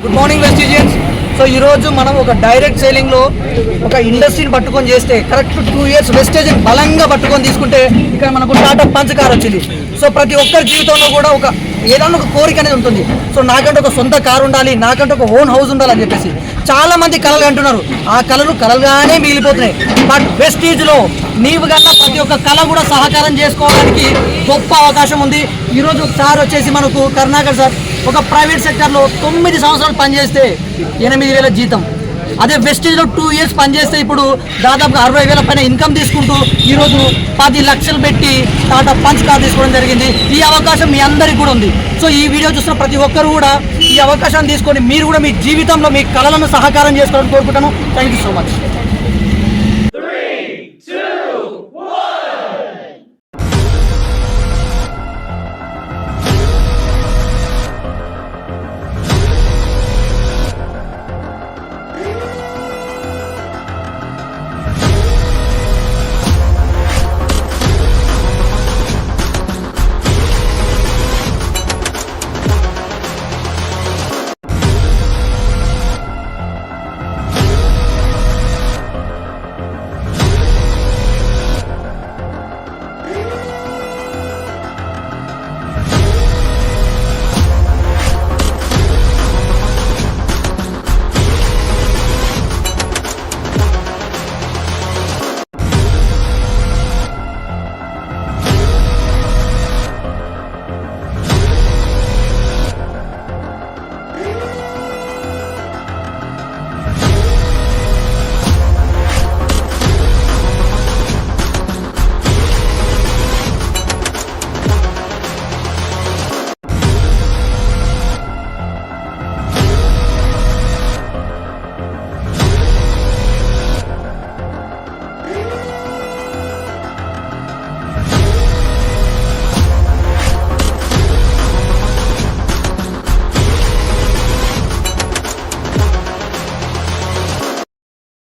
Good morning వెస్టిజియన్స్. So ఈరోజు మనం ఒక డైరెక్ట్ సేలింగ్లో ఒక ఇండస్ట్రీని పట్టుకొని చేస్తే కరెక్ట్ 2 years వెస్టేజ్ బలంగా పట్టుకొని తీసుకుంటే ఇక్కడ మనకు టాటా పంచ్ కార్ వచ్చింది. సో ప్రతి ఒక్కరి జీవితంలో కూడా ఏదైనా ఒక కోరిక అనేది ఉంటుంది. సో నాకంటే ఒక సొంత కారు ఉండాలి, నాకంటే ఒక ఓన్ హౌస్ ఉండాలని చెప్పేసి చాలా మంది కలలు అంటున్నారు. ఆ కళలు కలలుగానే మిగిలిపోతున్నాయి. బట్ వెస్టీజ్లో నీవు కన్నా ప్రతి ఒక్క కళ కూడా సహకారం చేసుకోవడానికి గొప్ప అవకాశం ఉంది. ఈరోజు సార్ వచ్చేసి మనకు కరుణాకర్ సార్ ఒక ప్రైవేట్ సెక్టర్లో 9 సంవత్సరాలు పనిచేస్తే 8,000 జీతం. అదే వెస్టీజ్లో 2 years పనిచేస్తే ఇప్పుడు దాదాపుగా 60,000 పైన ఇన్కమ్ తీసుకుంటూ ఈరోజు 10 లక్షలు పెట్టి టాటా పంచ్ కార్ తీసుకోవడం జరిగింది. ఈ అవకాశం మీ అందరికీ కూడా ఉంది. సో ఈ వీడియో చూసిన ప్రతి ఒక్కరు కూడా ఈ అవకాశాన్ని తీసుకొని మీరు కూడా మీ జీవితంలో మీ కళలను సహకారం చేసుకోవాలని కోరుకుంటాను. Thank you so much.